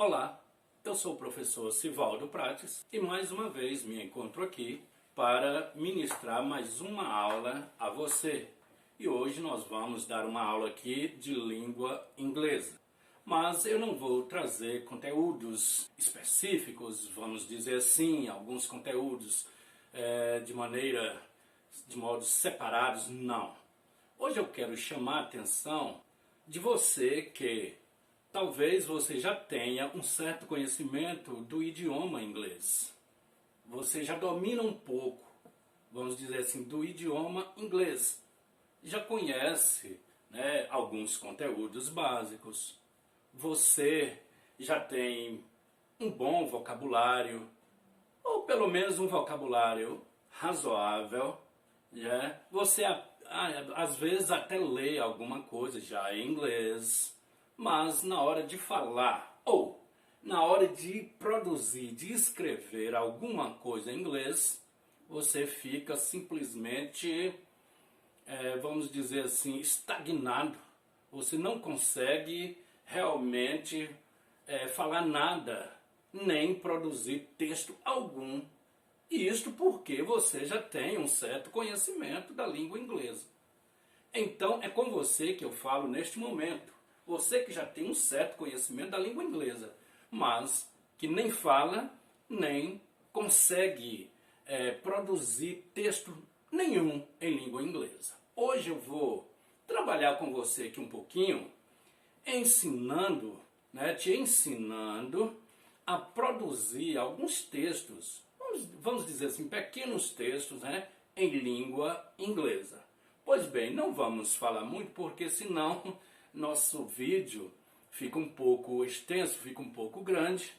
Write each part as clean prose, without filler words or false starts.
Olá, eu sou o professor Sivaldo Prates e mais uma vez me encontro aqui para ministrar mais uma aula a você. E hoje nós vamos dar uma aula aqui de língua inglesa. Mas eu não vou trazer conteúdos específicos, vamos dizer assim, alguns conteúdos de modos separados, não. Hoje eu quero chamar a atenção de você que talvez você já tenha um certo conhecimento do idioma inglês. Você já domina um pouco, vamos dizer assim, do idioma inglês. Já conhece, alguns conteúdos básicos. Você já tem um bom vocabulário, ou pelo menos um vocabulário razoável. Você às vezes até lê alguma coisa já em inglês. Mas na hora de falar ou na hora de produzir, de escrever alguma coisa em inglês, você fica simplesmente, vamos dizer assim, estagnado. Você não consegue realmente falar nada, nem produzir texto algum. E isto porque você já tem um certo conhecimento da língua inglesa. Então é com você que eu falo neste momento. Você que já tem um certo conhecimento da língua inglesa, mas que nem fala, nem consegue produzir texto nenhum em língua inglesa. Hoje eu vou trabalhar com você aqui um pouquinho, te ensinando a produzir alguns textos, vamos dizer assim, pequenos textos, em língua inglesa. Pois bem, não vamos falar muito porque senão nosso vídeo fica um pouco extenso, fica um pouco grande,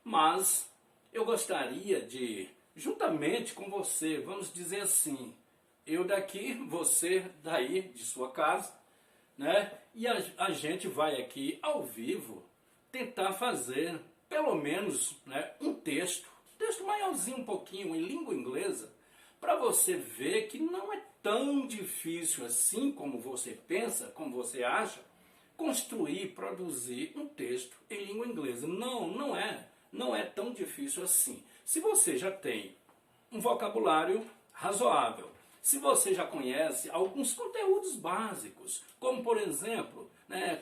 mas eu gostaria de, juntamente com você, vamos dizer assim, eu daqui, você daí de sua casa, e a gente vai aqui ao vivo tentar fazer pelo menos um texto maiorzinho um pouquinho em língua inglesa, para você ver que não é tão difícil assim como você pensa, como você acha, construir, produzir um texto em língua inglesa. Não é tão difícil assim. Se você já tem um vocabulário razoável, se você já conhece alguns conteúdos básicos, como por exemplo,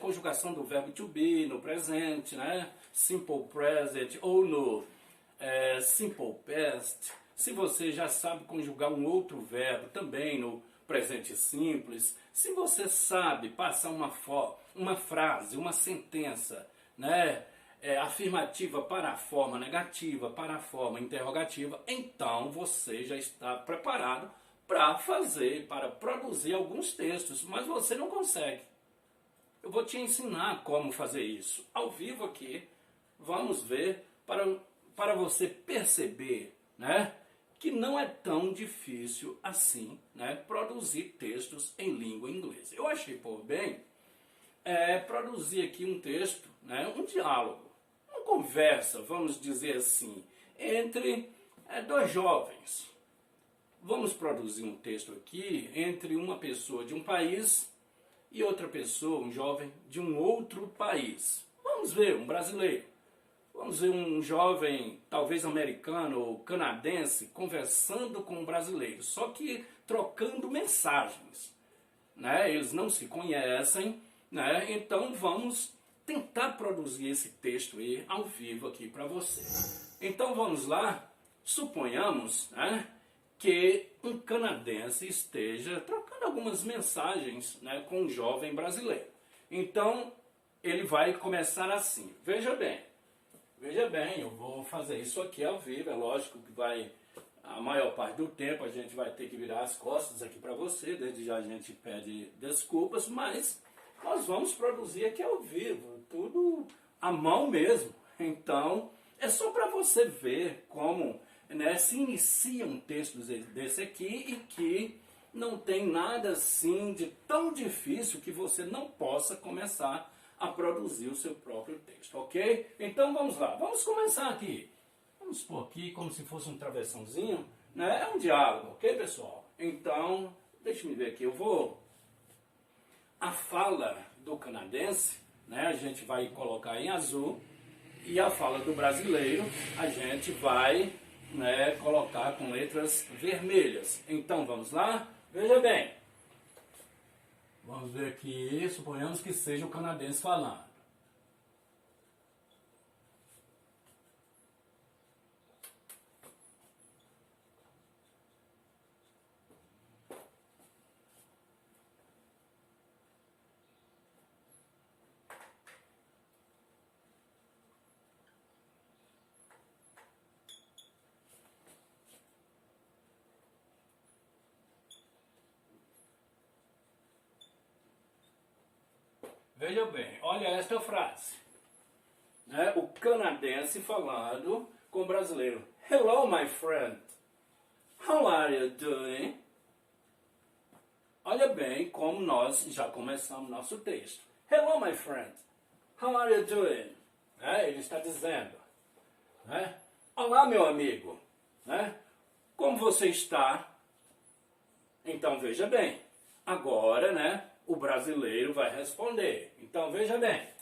conjugação do verbo to be no presente, simple present ou no simple past, se você já sabe conjugar um outro verbo também no presente simples, se você sabe passar uma frase, uma sentença, afirmativa para a forma negativa, para a forma interrogativa, então você já está preparado para produzir alguns textos, mas você não consegue. Eu vou te ensinar como fazer isso ao vivo aqui. Vamos ver para você perceber, que não é tão difícil assim, produzir textos em língua inglesa. Eu achei por bem produzir aqui um texto, um diálogo, uma conversa, vamos dizer assim, entre dois jovens. Vamos produzir um texto aqui entre uma pessoa de um país e outra pessoa, um jovem de um outro país. Vamos ver, um brasileiro. Vamos ver um jovem, talvez americano ou canadense, conversando com um brasileiro, só que trocando mensagens. Eles não se conhecem, então vamos tentar produzir esse texto aí ao vivo aqui para você. Então vamos lá, suponhamos que um canadense esteja trocando algumas mensagens com um jovem brasileiro. Então ele vai começar assim, veja bem, eu vou fazer isso aqui ao vivo, é lógico que a maior parte do tempo a gente vai ter que virar as costas aqui para você, desde já a gente pede desculpas, mas nós vamos produzir aqui ao vivo, tudo à mão mesmo. Então, é só para você ver como se inicia um texto desse aqui e que não tem nada assim de tão difícil que você não possa começar a produzir o seu próprio texto, ok? Então vamos lá, vamos começar aqui. Vamos pôr aqui como se fosse um travessãozinho, é um diálogo, ok, pessoal? Então, deixa eu ver aqui, a fala do canadense, a gente vai colocar em azul, E a fala do brasileiro a gente vai, né, colocar com letras vermelhas. Então vamos lá? Veja bem. Vamos ver aqui, suponhamos que seja o canadense falando. Veja bem, olha esta frase. Né? O canadense falando com o brasileiro. Hello, my friend. How are you doing? Olha bem como nós já começamos nosso texto. Hello, my friend. How are you doing? Né? Ele está dizendo. Né? Olá, meu amigo. Né? Como você está? Então, veja bem. Agora, né, o brasileiro vai responder. Então, veja bem.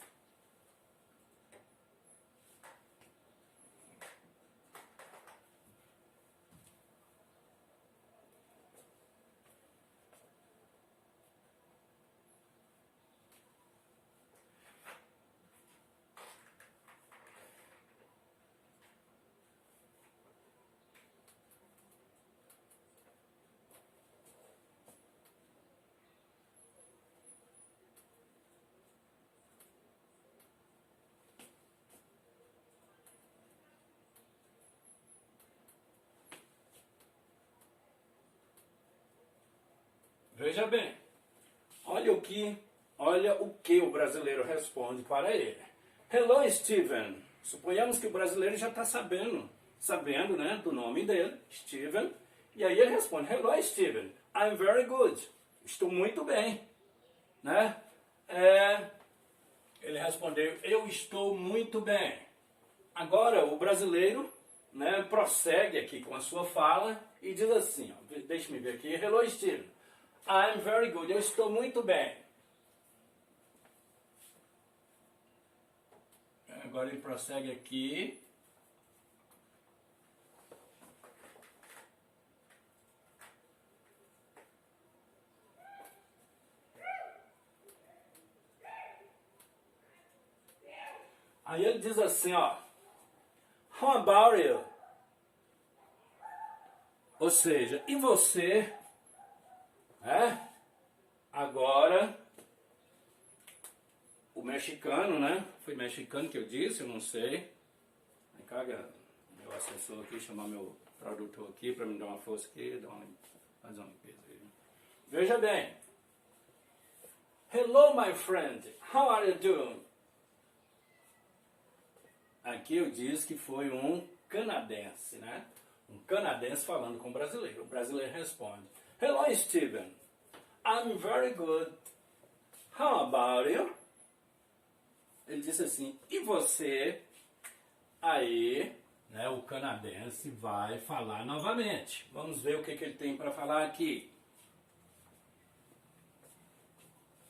Veja bem, olha o que o brasileiro responde para ele. Hello, Steven. Suponhamos que o brasileiro já está sabendo, né, do nome dele, Steven. E aí ele responde, Hello, Steven. I'm very good. Estou muito bem. Né? Ele respondeu, eu estou muito bem. Agora o brasileiro, né, prossegue aqui com a sua fala e diz assim, ó, deixa-me ver aqui, Hello, Steven. I'm very good. Eu estou muito bem. Agora ele prossegue aqui. Aí ele diz assim, ó. How about you? Ou seja, e você? Agora, o mexicano, né? Foi mexicano que eu disse, eu não sei. Caga, meu assessor aqui, chamar meu tradutor aqui para me dar uma força aqui, fazer uma limpeza aí. Veja bem. Hello, my friend. How are you doing? Aqui eu disse que foi um canadense, né? Um canadense falando com o brasileiro. O brasileiro responde. Hello, Steven. I'm very good. How about you? Ele disse assim, e você? Aí, né, o canadense vai falar novamente. Vamos ver o que ele tem para falar aqui.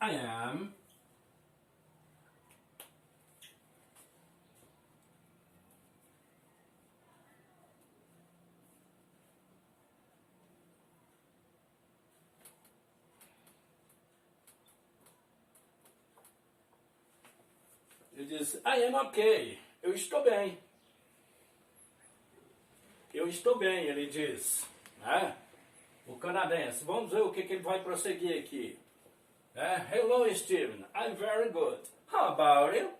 I am. Ele diz, I am okay. Eu estou bem. Eu estou bem, ele diz. Né? O canadense. Vamos ver o que ele vai prosseguir aqui. Hello, Steven. I'm very good. How about you?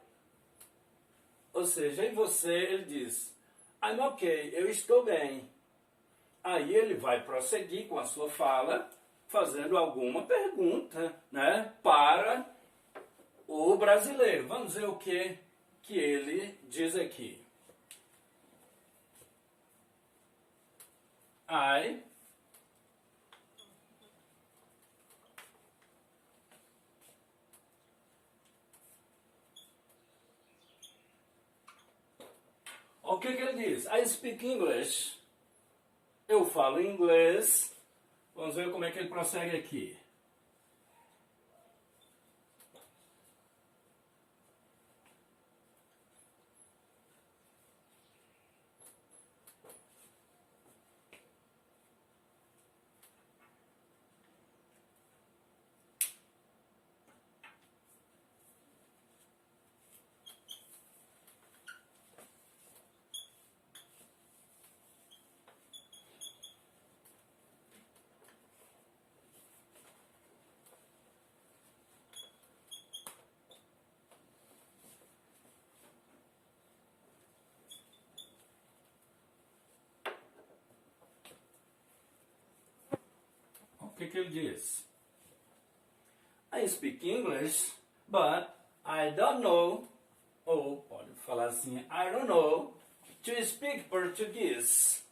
Ou seja, e você, ele diz, I'm okay. Eu estou bem. Aí ele vai prosseguir com a sua fala, fazendo alguma pergunta, né, para o brasileiro. Vamos ver o que ele diz aqui. O que ele diz? I speak English. Eu falo inglês. Vamos ver como é que ele prossegue aqui. que ele diz? I speak English, but I don't know, ou pode falar assim, I don't know to speak Portuguese.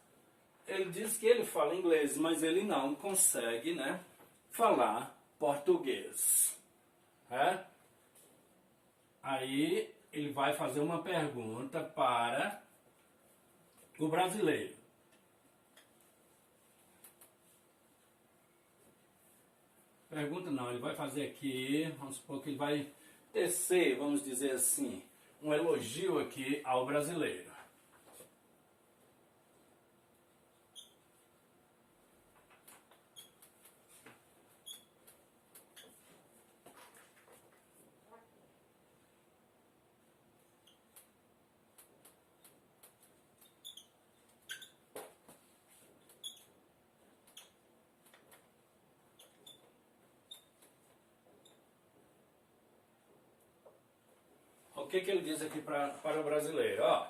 Ele diz que ele fala inglês, mas ele não consegue, né, falar português. É? Aí ele vai fazer uma pergunta para o brasileiro. Pergunta não, ele vai fazer aqui, vamos supor que ele vai tecer, vamos dizer assim, um elogio aqui ao brasileiro. O que ele diz aqui para o brasileiro? Ó,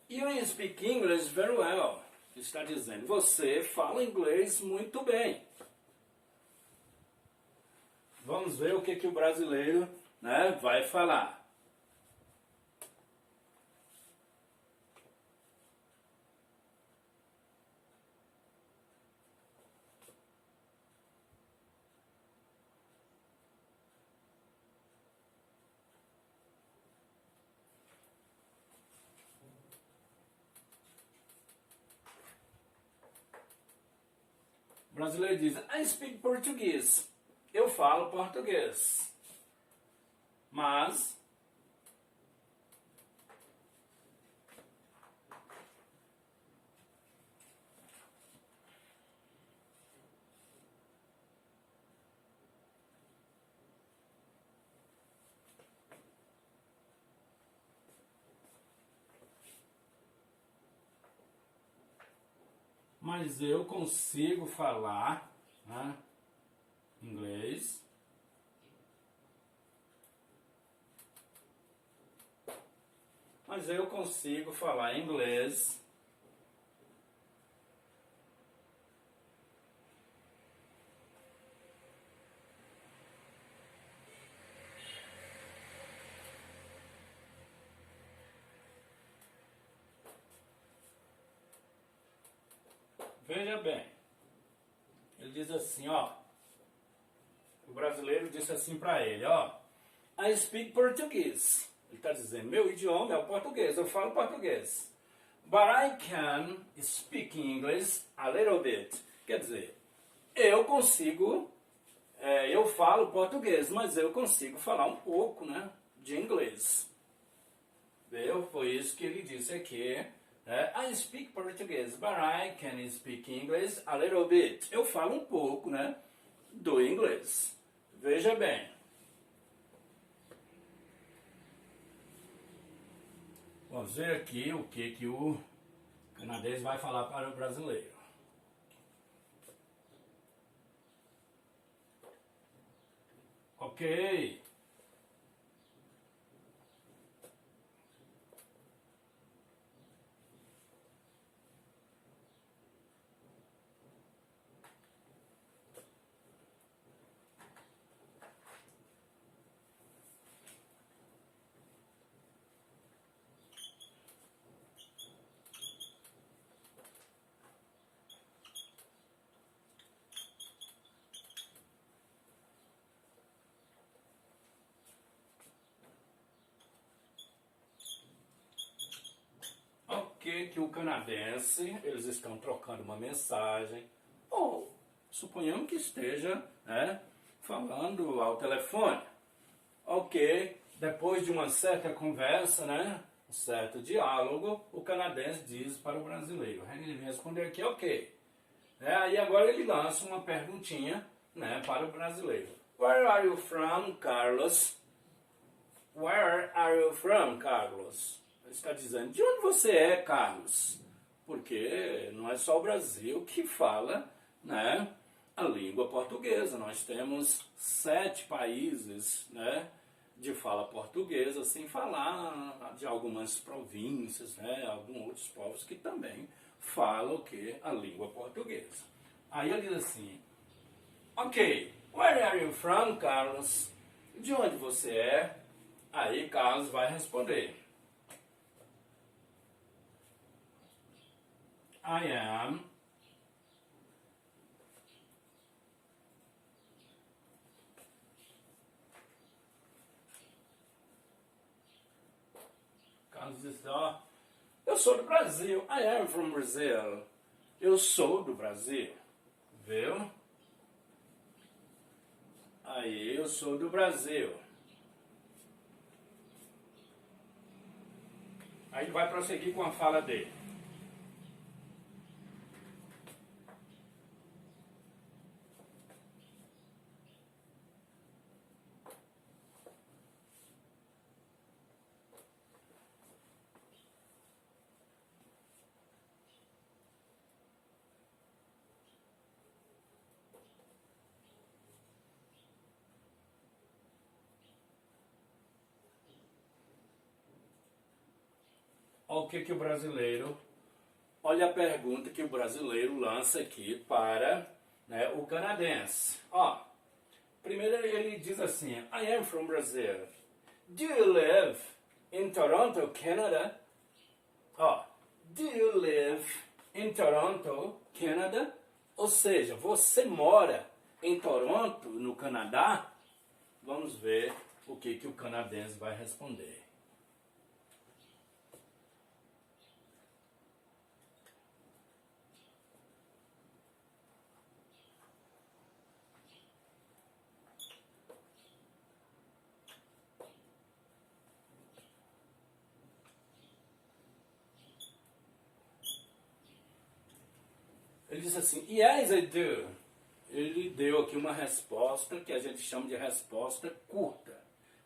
you speak English very well. Está dizendo, você fala inglês muito bem. Vamos ver o que o brasileiro, né, vai falar. O brasileiro diz, I speak Portuguese. Eu falo português. Mas eu consigo falar, né, inglês. Mas eu consigo falar inglês. Veja bem, ele diz assim, ó, o brasileiro disse assim para ele, ó, I speak Portuguese. Ele está dizendo, meu idioma é o português, eu falo português. But I can speak English a little bit. Quer dizer, eu consigo, eu falo português, mas eu consigo falar um pouco, né, de inglês. Viu? Foi isso que ele disse aqui. I speak Portuguese, but I can speak English a little bit. Eu falo um pouco, né, do inglês. Veja bem. Vamos ver aqui o que o canadense vai falar para o brasileiro. Ok. Que o canadense, eles estão trocando uma mensagem, ou suponhamos que esteja, né, falando ao telefone. Ok, depois de uma certa conversa, né, um certo diálogo, o canadense diz para o brasileiro, ele vai responder aqui, ok. Aí agora ele lança uma perguntinha, né, para o brasileiro. Where are you from, Carlos? Where are you from, Carlos? Ele está dizendo, de onde você é, Carlos? Porque não é só o Brasil que fala, né, a língua portuguesa. Nós temos 7 países, né, de fala portuguesa, sem falar de algumas províncias, né, alguns outros povos que também falam o que? A língua portuguesa. Aí ele diz assim, Ok. Where are you from, Carlos? De onde você é? Aí Carlos vai responder. I am Carlos diz, ó, eu sou do Brasil. I am from Brazil. Eu sou do Brasil. Viu? Aí, eu sou do Brasil. Aí ele vai prosseguir com a fala dele. Olha o que o brasileiro, olha a pergunta que o brasileiro lança aqui para, né, o canadense. Ó, primeiro ele diz assim, I am from Brazil. Do you live in Toronto, Canada? Ó, do you live in Toronto, Canada? Ou seja, você mora em Toronto, no Canadá? Vamos ver o que o canadense vai responder. Ele disse assim, yes, I do. Ele deu aqui uma resposta que a gente chama de resposta curta,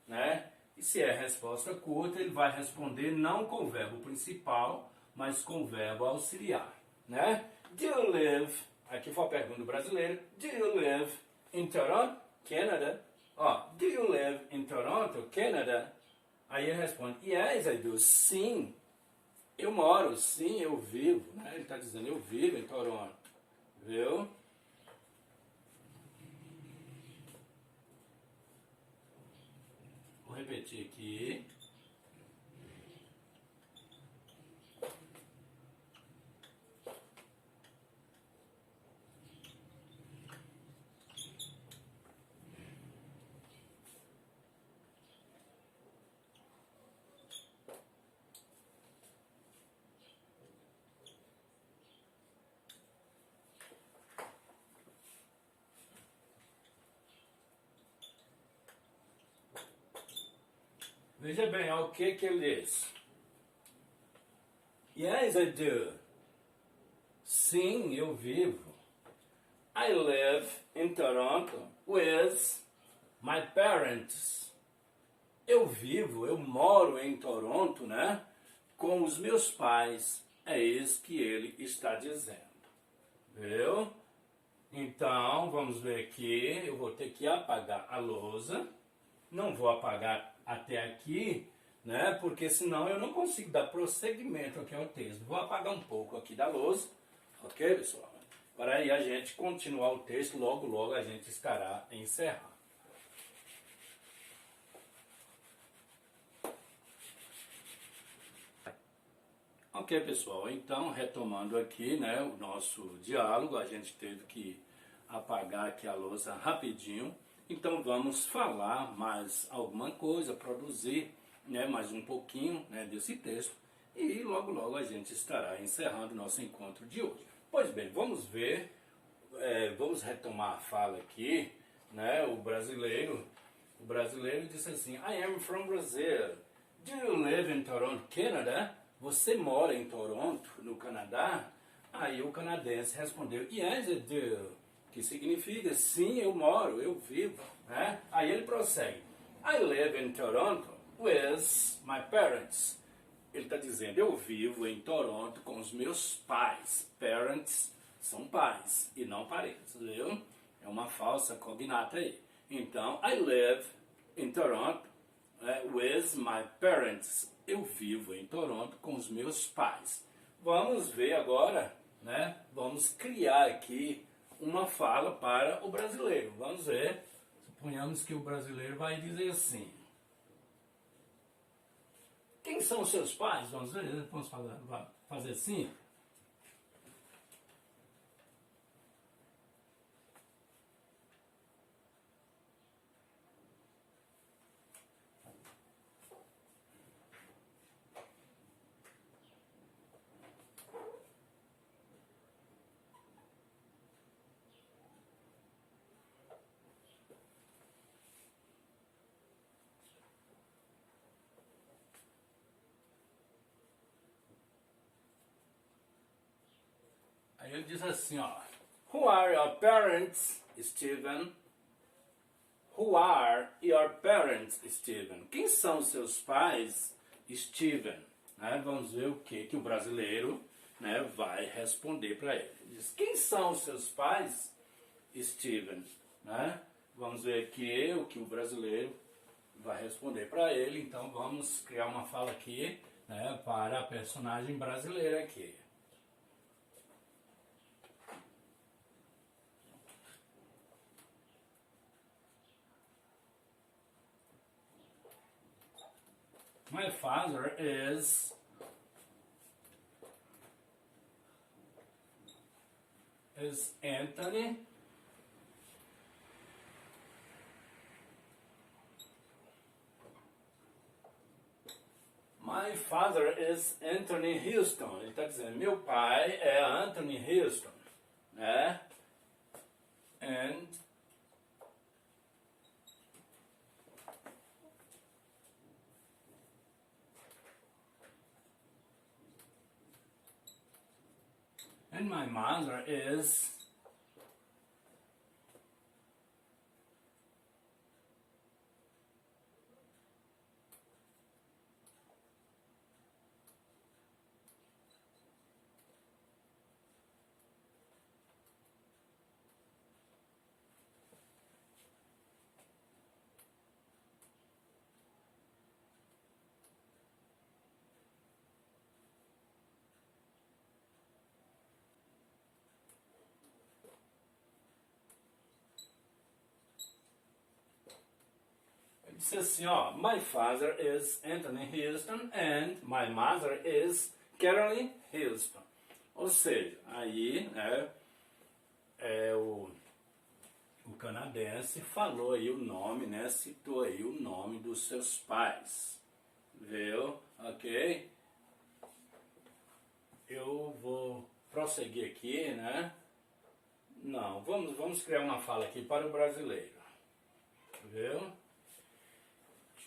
né? E se é resposta curta, ele vai responder não com o verbo principal, mas com o verbo auxiliar, né? Do you live, aqui foi a pergunta do brasileiro, do you live in Toronto, Canada? Ó, do you live in Toronto, Canada? Aí ele responde, yes, I do. Sim, eu moro, sim, eu vivo, né? Ele está dizendo, eu vivo em Toronto, viu? Vou repetir aqui. Veja bem, ó, o que ele diz. Yes, I do. Sim, eu vivo. I live in Toronto with my parents. Eu vivo, eu moro em Toronto, né? Com os meus pais. É isso que ele está dizendo. Viu? Então, vamos ver aqui. Eu vou ter que apagar a lousa. Não vou apagar até aqui, né? Porque senão eu não consigo dar prosseguimento aqui ao texto. Vou apagar um pouco aqui da lousa, ok, pessoal? Para aí a gente continuar o texto, logo, logo a gente estará encerrando. Ok, pessoal, então retomando aqui, né, o nosso diálogo, a gente teve que apagar aqui a lousa rapidinho. Então vamos falar mais alguma coisa, produzir, né, mais um pouquinho, né, desse texto e logo logo a gente estará encerrando o nosso encontro de hoje. Pois bem, vamos ver, vamos retomar a fala aqui, né, o brasileiro disse assim, I am from Brazil. Do you live in Toronto, Canada? Você mora em Toronto, no Canadá? Aí o canadense respondeu, yes, I do. Que significa, sim, eu moro, eu vivo, né? Aí ele prossegue, I live in Toronto with my parents. Ele está dizendo, eu vivo em Toronto com os meus pais. Parents são pais e não parentes, viu? É uma falsa cognata aí. Então, I live in Toronto with my parents. Eu vivo em Toronto com os meus pais. Vamos ver agora, né? Vamos criar aqui uma fala para o brasileiro. Vamos ver. Suponhamos que o brasileiro vai dizer assim. Quem são os seus pais? Vamos ver, vamos fazer assim. Aí ele diz assim, ó. Who are your parents, Steven? Who are your parents, Steven? Quem são seus pais, Steven? Né? Vamos ver o que o brasileiro, né, vai responder para ele. Ele diz, quem são os seus pais, Steven? Né? Vamos ver aqui o que o brasileiro vai responder para ele. Então vamos criar uma fala aqui, né, para a personagem brasileira aqui. My father is Anthony. My father is Anthony Houston. Ele está dizendo, meu pai é Anthony Houston, né? And my mother is disse assim, ó, my father is Anthony Houston and my mother is Carolyn Houston. Ou seja, aí, né, o canadense falou aí o nome, né, citou aí o nome dos seus pais, viu? Ok? Eu vou prosseguir aqui, né? Não, vamos criar uma fala aqui para o brasileiro, viu?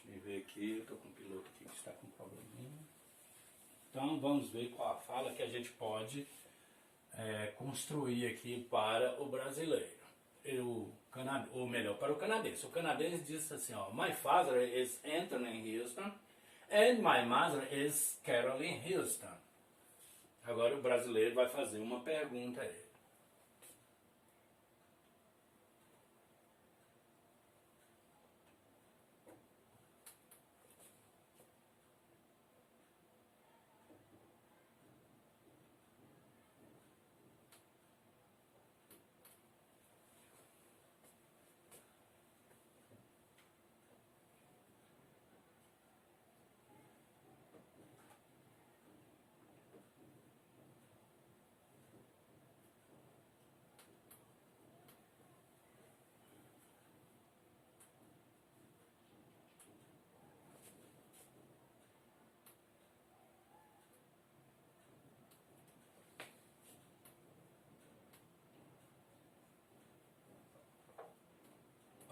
Deixa eu ver aqui, eu estou com um piloto aqui que está com um probleminha. Então vamos ver qual a fala que a gente pode construir aqui para o brasileiro. Ou melhor, para o canadense. O canadense disse assim, ó, my father is Anthony Houston and my mother is Carolyn Houston. Agora o brasileiro vai fazer uma pergunta a ele.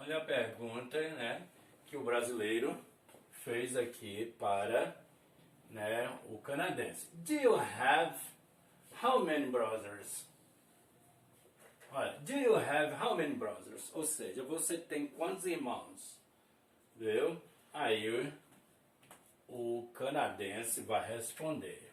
Olha a pergunta, né, que o brasileiro fez aqui para, né, o canadense. Do you have how many brothers? Olha, do you have how many brothers? Ou seja, você tem quantos irmãos? Viu? Aí o canadense vai responder.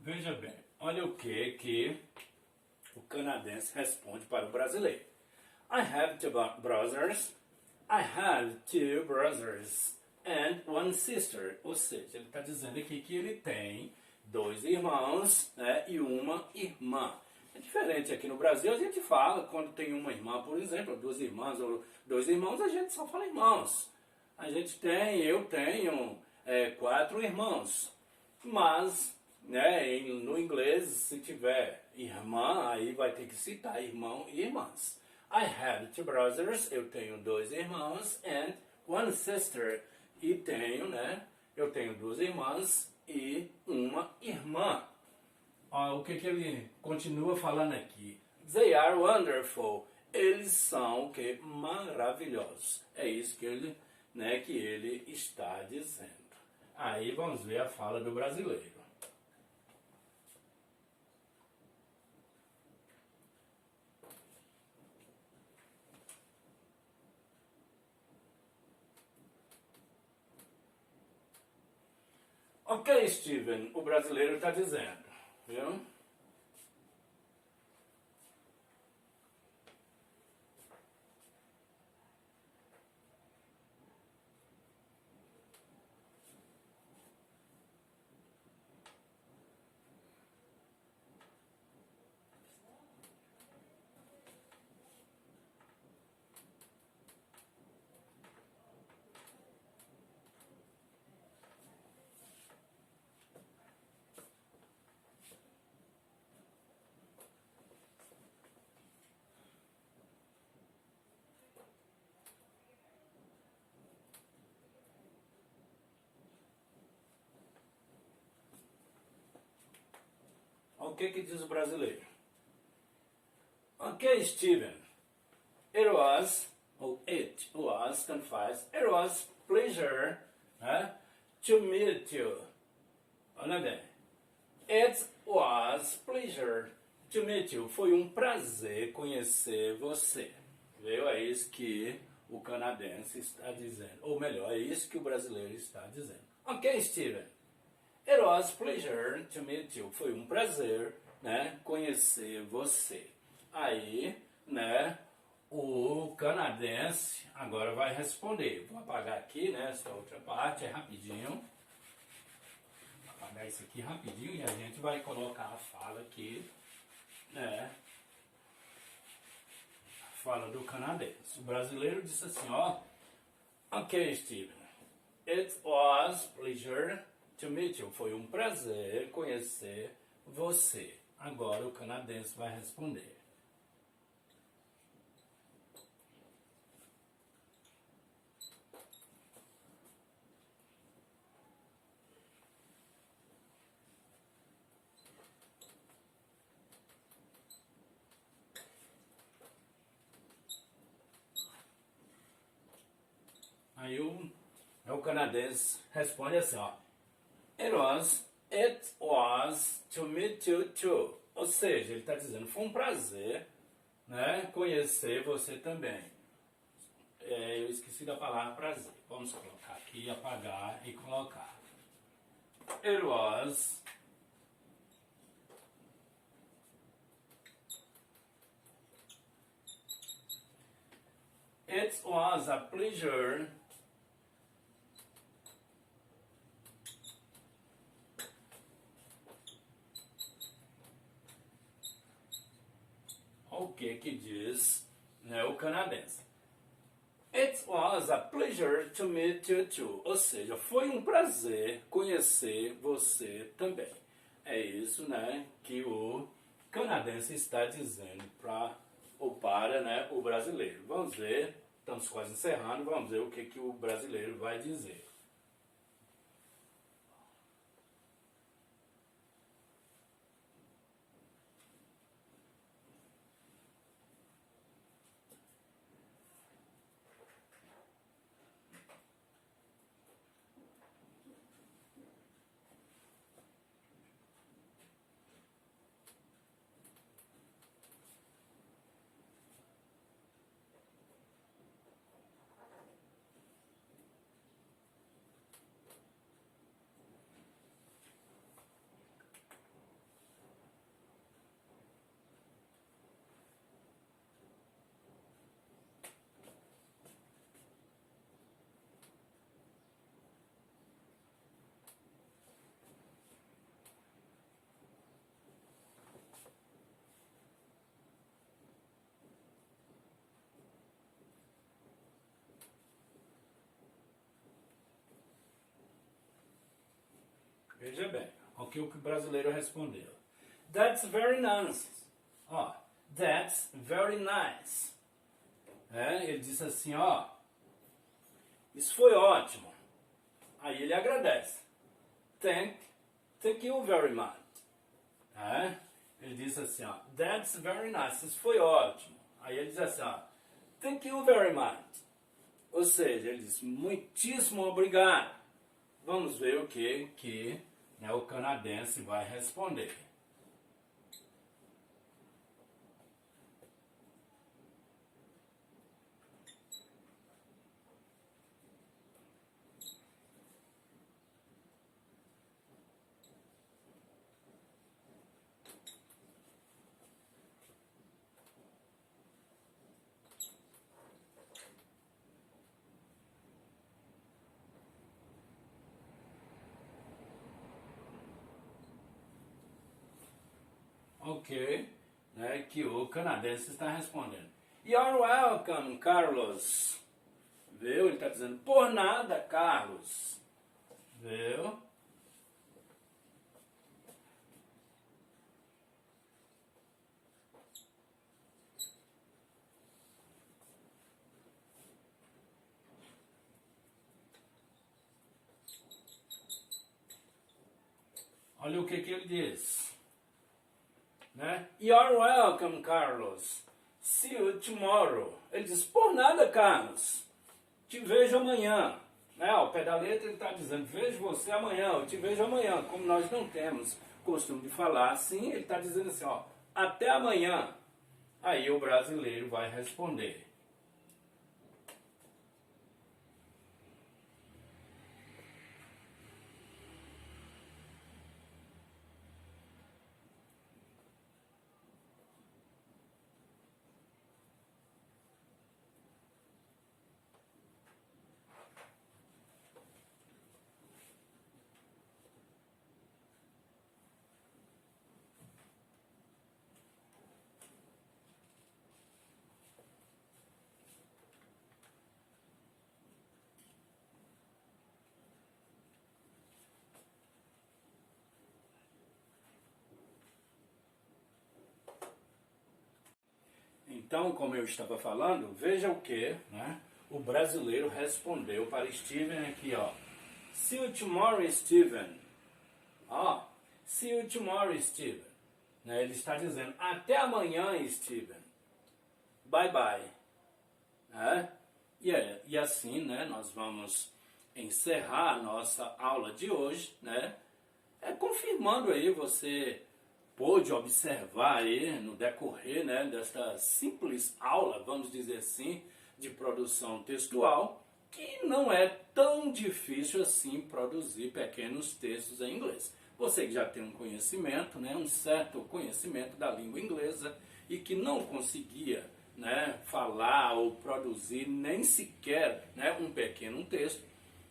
Veja bem, olha o que o canadense responde para o brasileiro. I have two brothers. I have two brothers and one sister. Ou seja, ele está dizendo aqui que ele tem dois irmãos, né, e uma irmã. É diferente aqui no Brasil, a gente fala quando tem uma irmã, por exemplo, duas irmãs ou dois irmãos, a gente só fala irmãos. Eu tenho 4 irmãos. Mas, né, no inglês, se tiver irmã, aí vai ter que citar irmão e irmãs. I have two brothers, eu tenho 2 irmãos, and one sister, e tenho, né, eu tenho 2 irmãs e uma irmã. O que ele continua falando aqui? They are wonderful. Eles são o que? Maravilhosos. É isso que ele está dizendo. Aí vamos ver a fala do brasileiro. Ok, Steven, o brasileiro está dizendo, viu? O que diz o brasileiro? Ok, Steven. It was, tanto faz. It was pleasure, né, to meet you. Olha bem. It was pleasure to meet you. Foi um prazer conhecer você. Viu? É isso que o canadense está dizendo. Ou melhor, é isso que o brasileiro está dizendo. Ok, Steven. It was pleasure to meet you. Foi um prazer, né, conhecer você. Aí, né, o canadense agora vai responder. Vou apagar aqui, né, essa outra parte, é rapidinho. Vou apagar isso aqui rapidinho e a gente vai colocar a fala aqui, né, a fala do canadense. O brasileiro disse assim, ó, ok, Steven, it was pleasure to meet you. Foi um prazer conhecer você. Agora o canadense vai responder. Aí o canadense responde assim, ó. It was to meet you too. Ou seja, ele está dizendo, foi um prazer, né, conhecer você também. Eu esqueci da palavra prazer. Vamos colocar aqui, apagar e colocar. It was a pleasure o que diz, né, o canadense. It was a pleasure to meet you too. Ou seja, foi um prazer conhecer você também. É isso, né, que o canadense está dizendo para, né, o brasileiro. Vamos ver, estamos quase encerrando, vamos ver o que o brasileiro vai dizer. Veja bem, o que o brasileiro respondeu. That's very nice. Ó, that's very nice. Ele disse assim, ó, isso foi ótimo. Aí ele agradece. Thank you very much. Ele disse assim, ó, that's very nice. Isso foi ótimo. Aí ele diz assim, ó, thank you very much. Ou seja, ele disse, muitíssimo obrigado. Vamos ver o que o canadense vai responder. Ok, que o canadense está respondendo. You're welcome, Carlos. Viu? Ele está dizendo, por nada, Carlos. Viu? Olha o que ele diz. You're welcome, Carlos. See you tomorrow. Ele diz, por nada, Carlos. Te vejo amanhã. Ao pé da letra ele está dizendo, vejo você amanhã, eu te vejo amanhã. Como nós não temos costume de falar assim, ele está dizendo assim, ó, até amanhã. Aí o brasileiro vai responder. Então, como eu estava falando, veja o que o brasileiro respondeu para Steven aqui, ó. See you tomorrow, Steven. Ó, see you tomorrow, Steven. Ele está dizendo, até amanhã, Steven. Bye, bye. E assim, nós vamos encerrar a nossa aula de hoje, confirmando aí, você pôde observar aí no decorrer desta simples aula, vamos dizer assim, de produção textual, que não é tão difícil assim produzir pequenos textos em inglês. Você que já tem um conhecimento, um certo conhecimento da língua inglesa e que não conseguia falar ou produzir nem sequer um pequeno texto,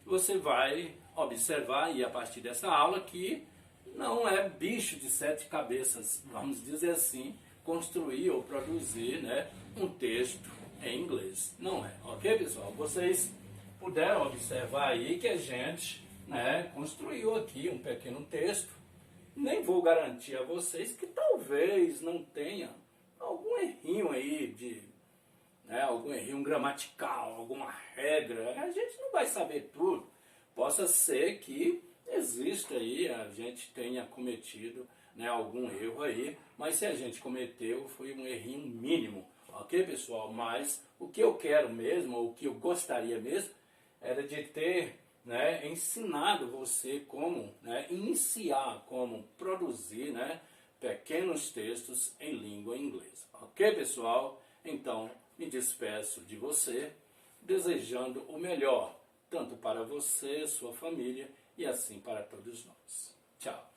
você vai observar aí a partir dessa aula que não é bicho de 7 cabeças, vamos dizer assim, construir ou produzir um texto em inglês. Não é, ok, pessoal? Vocês puderam observar aí que a gente construiu aqui um pequeno texto. Nem vou garantir a vocês que talvez não tenha algum errinho aí algum errinho gramatical, alguma regra. A gente não vai saber tudo. Possa ser que exista aí, a gente tenha cometido algum erro aí, mas se a gente cometeu, foi um errinho mínimo, ok, pessoal? Mas o que eu quero mesmo, ou o que eu gostaria mesmo, era de ter ensinado você como iniciar, como produzir pequenos textos em língua inglesa, ok, pessoal? Então, me despeço de você, desejando o melhor, tanto para você, sua família, e assim para todos nós. Tchau.